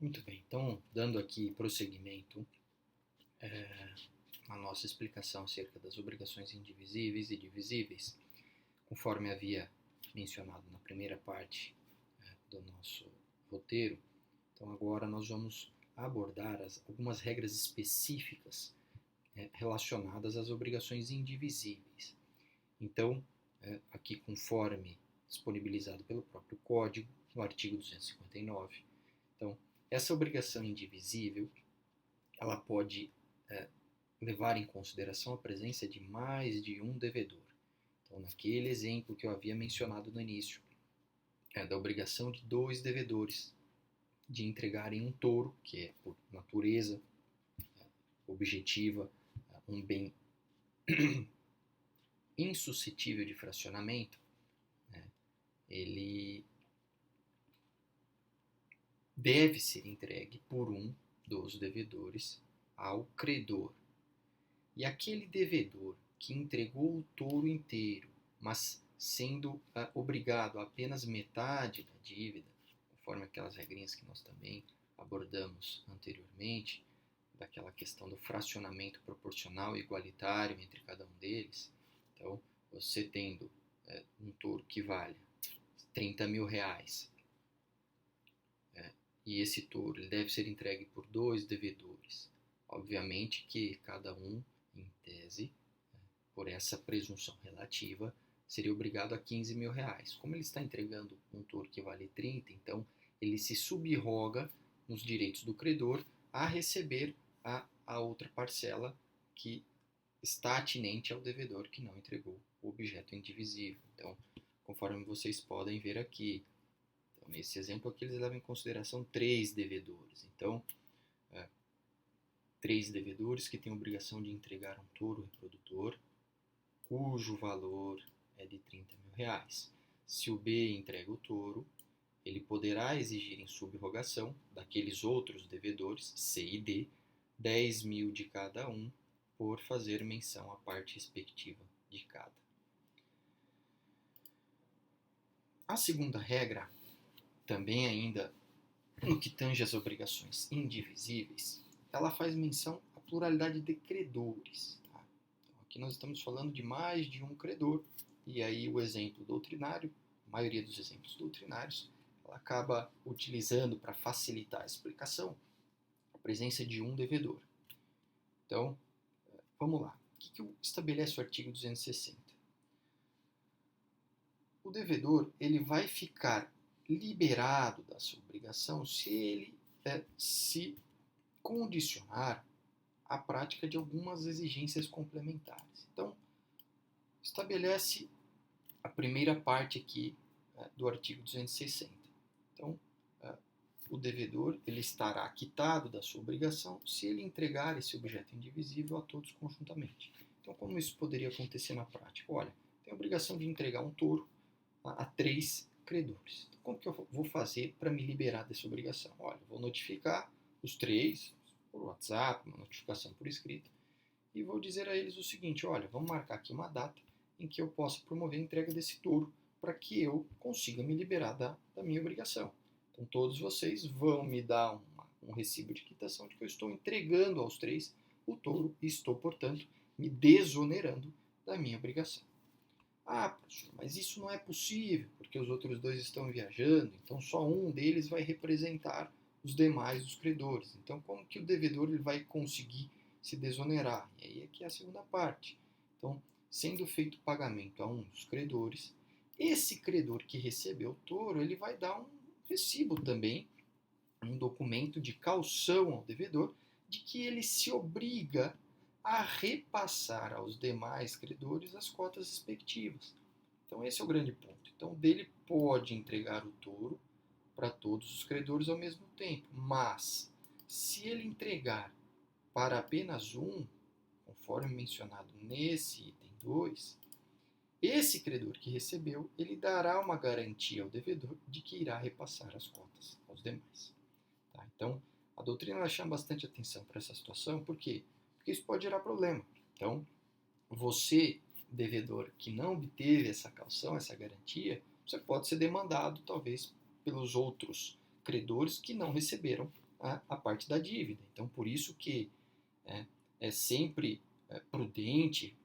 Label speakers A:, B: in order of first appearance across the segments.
A: Muito bem, então, dando aqui prosseguimento à nossa explicação acerca das obrigações indivisíveis e divisíveis, conforme havia mencionado na primeira parte do nosso roteiro, então agora nós vamos abordar algumas regras específicas relacionadas às obrigações indivisíveis. Então, aqui conforme disponibilizado pelo próprio Código, no artigo 259, então, essa obrigação indivisível, ela pode levar em consideração a presença de mais de um devedor. Então, naquele exemplo que eu havia mencionado no início, da obrigação de 2 devedores de entregarem um touro, que é por natureza objetiva, um bem insuscetível de fracionamento, ele deve ser entregue por um dos devedores ao credor. E aquele devedor que entregou o touro inteiro, mas sendo obrigado a apenas metade da dívida, conforme aquelas regrinhas que nós também abordamos anteriormente, daquela questão do fracionamento proporcional e igualitário entre cada um deles. Então, você tendo um touro que vale 30 mil reais, e esse touro ele deve ser entregue por 2 devedores. Obviamente que cada um, em tese, por essa presunção relativa, seria obrigado a 15 mil reais. Como ele está entregando um touro que vale 30, então ele se subroga nos direitos do credor a receber a outra parcela que está atinente ao devedor que não entregou o objeto indivisível. Então, conforme vocês podem ver aqui, então, nesse exemplo aqui eles levam em consideração 3 devedores. Então, 3 devedores que têm a obrigação de entregar um touro reprodutor, cujo valor é de 30 mil reais. Se o B entrega o touro, ele poderá exigir em subrogação daqueles outros devedores, C e D, 10 mil de cada um, por fazer menção à parte respectiva de cada. A segunda regra, também ainda no que tange às obrigações indivisíveis, ela faz menção à pluralidade de credores. Tá? Então, aqui nós estamos falando de mais de um credor, e aí o exemplo doutrinário, a maioria dos exemplos doutrinários, ela acaba utilizando para facilitar a explicação a presença de um devedor. Então, vamos lá. O que estabelece o artigo 260? O devedor ele vai ficar liberado da sua obrigação se ele se condicionar à prática de algumas exigências complementares. Então, estabelece a primeira parte aqui do artigo 260. Então, o devedor ele estará quitado da sua obrigação se ele entregar esse objeto indivisível a todos conjuntamente. Então, como isso poderia acontecer na prática? Olha, tem a obrigação de entregar um touro a 3 credores. Então, como que eu vou fazer para me liberar dessa obrigação? Olha, vou notificar os 3 por WhatsApp, uma notificação por escrito, e vou dizer a eles o seguinte: olha, vamos marcar aqui uma data em que eu possa promover a entrega desse touro para que eu consiga me liberar da minha obrigação. Então, todos vocês vão me dar um recibo de quitação de que eu estou entregando aos 3 o touro e estou, portanto, me desonerando da minha obrigação. Ah, professor, mas isso não é possível, porque os outros 2 estão viajando, então só um deles vai representar os demais dos credores. Então, como que o devedor ele vai conseguir se desonerar? E aí é que é a segunda parte. Então, sendo feito pagamento a um dos credores, esse credor que recebeu o touro, ele vai dar um recibo também, um documento de caução ao devedor, de que ele se obriga a repassar aos demais credores as cotas respectivas. Então esse é o grande ponto. Então dele pode entregar o touro para todos os credores ao mesmo tempo, mas se ele entregar para apenas um, conforme mencionado nesse item 2, esse credor que recebeu, ele dará uma garantia ao devedor de que irá repassar as cotas aos demais. Tá? Então, a doutrina ela chama bastante atenção para essa situação, por quê? Porque isso pode gerar problema. Então, você, devedor que não obteve essa caução, essa garantia, você pode ser demandado, talvez, pelos outros credores que não receberam a parte da dívida. Então, por isso que é sempre prudente,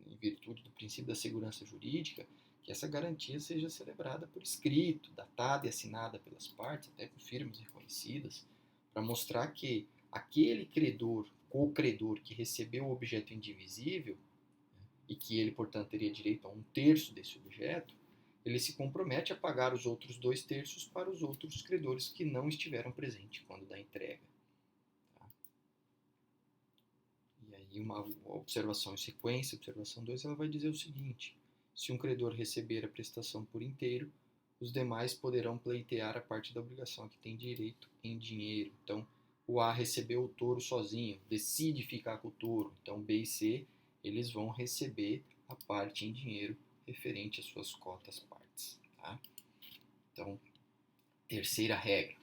A: em virtude do princípio da segurança jurídica, que essa garantia seja celebrada por escrito, datada e assinada pelas partes, até por firmas reconhecidas, para mostrar que aquele credor, co-credor que recebeu o objeto indivisível, e que ele, portanto, teria direito a 1/3 desse objeto, ele se compromete a pagar os outros 2/3 para os outros credores que não estiveram presentes quando da entrega. Tá? E aí uma observação em sequência, observação 2, ela vai dizer o seguinte: se um credor receber a prestação por inteiro, os demais poderão pleitear a parte da obrigação a que tem direito em dinheiro. Então, o A recebeu o touro sozinho, decide ficar com o touro. Então, B e C, eles vão receber a parte em dinheiro referente às suas cotas partes. Tá? Então, terceira regra.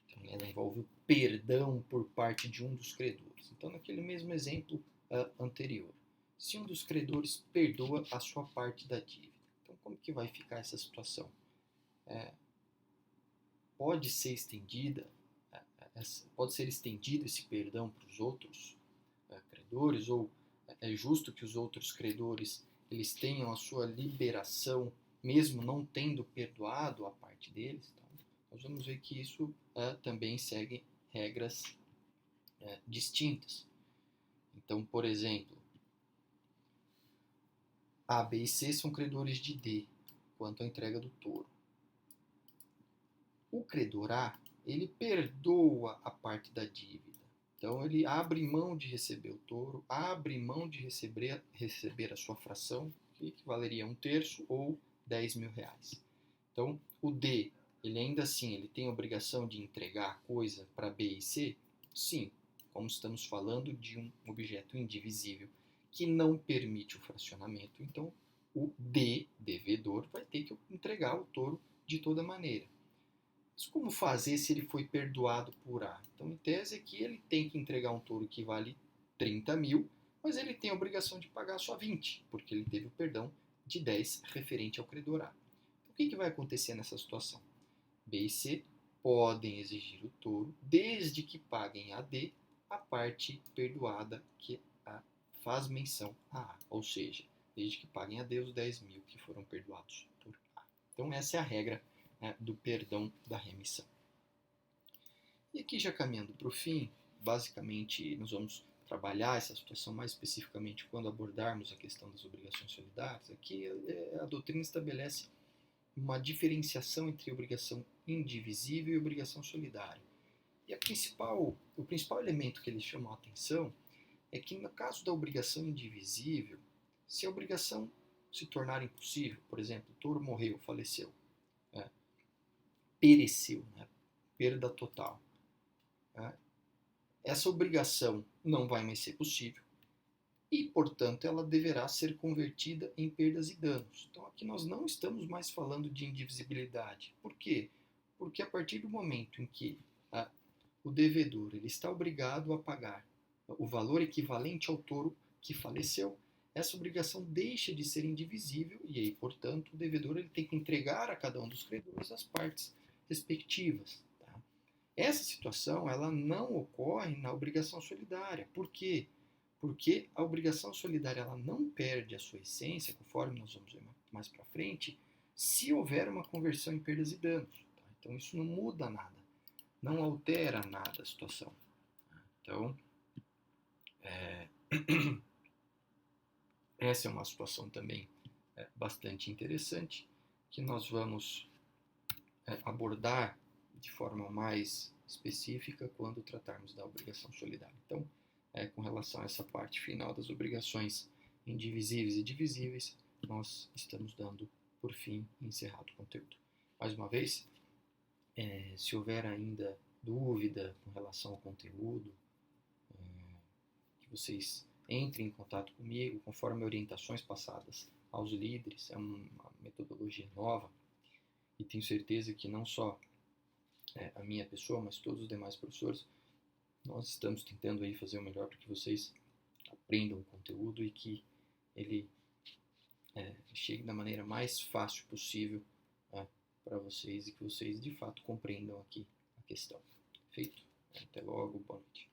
A: Então, ela envolve o perdão por parte de um dos credores. Então, naquele mesmo exemplo anterior, se um dos credores perdoa a sua parte da dívida. Então, como que vai ficar essa situação? Pode ser estendido esse perdão para os outros credores, ou é justo que os outros credores eles tenham a sua liberação, mesmo não tendo perdoado a parte deles? Então, nós vamos ver que isso também segue regras distintas. Então, por exemplo, A, B e C são credores de D, quanto à entrega do touro. O credor A, ele perdoa a parte da dívida. Então, ele abre mão de receber o touro, abre mão de receber a sua fração, que valeria 1/3 ou 10 mil reais. Então, o D, ele ainda assim ele tem a obrigação de entregar a coisa para B e C? Sim, como estamos falando de um objeto indivisível que não permite o fracionamento, então o D, devedor, vai ter que entregar o touro de toda maneira. Mas como fazer se ele foi perdoado por A? Então, em tese, é que ele tem que entregar um touro que vale 30 mil, mas ele tem a obrigação de pagar só 20, porque ele teve o perdão de 10 referente ao credor A. Então, o que vai acontecer nessa situação? B e C podem exigir o touro, desde que paguem a D a parte perdoada que faz menção a A, ou seja, desde que paguem a D os 10 mil que foram perdoados por A. Então, essa é a regra do perdão da remissão. E aqui, já caminhando para o fim, basicamente nós vamos trabalhar essa situação mais especificamente quando abordarmos a questão das obrigações solidárias. Aqui a doutrina estabelece uma diferenciação entre obrigação indivisível e obrigação solidária. E o principal elemento que eles chamam a atenção é que, no caso da obrigação indivisível, se a obrigação se tornar impossível, por exemplo, o touro morreu, faleceu, pereceu, perda total, essa obrigação não vai mais ser possível e, portanto, ela deverá ser convertida em perdas e danos. Então, aqui nós não estamos mais falando de indivisibilidade. Por quê? Porque a partir do momento em que o devedor ele está obrigado a pagar o valor equivalente ao touro que faleceu, essa obrigação deixa de ser indivisível e aí, portanto, o devedor ele tem que entregar a cada um dos credores as partes respectivas. Tá? Essa situação ela não ocorre na obrigação solidária. Por quê? Porque a obrigação solidária ela não perde a sua essência, conforme nós vamos ver mais para frente, se houver uma conversão em perdas e danos. Tá? Então isso não muda nada, não altera nada a situação. Então, essa é uma situação também bastante interessante, que nós vamos abordar de forma mais específica quando tratarmos da obrigação solidária. Então, com relação a essa parte final das obrigações indivisíveis e divisíveis, nós estamos dando por fim encerrado o conteúdo. Mais uma vez, se houver ainda dúvida com relação ao conteúdo, que vocês entrem em contato comigo, conforme orientações passadas aos líderes. É uma metodologia nova e tenho certeza que não só a minha pessoa, mas todos os demais professores, nós estamos tentando aí fazer o melhor para que vocês aprendam o conteúdo e que ele chegue da maneira mais fácil possível para vocês e que vocês de fato compreendam aqui a questão. Feito. Até logo, boa noite.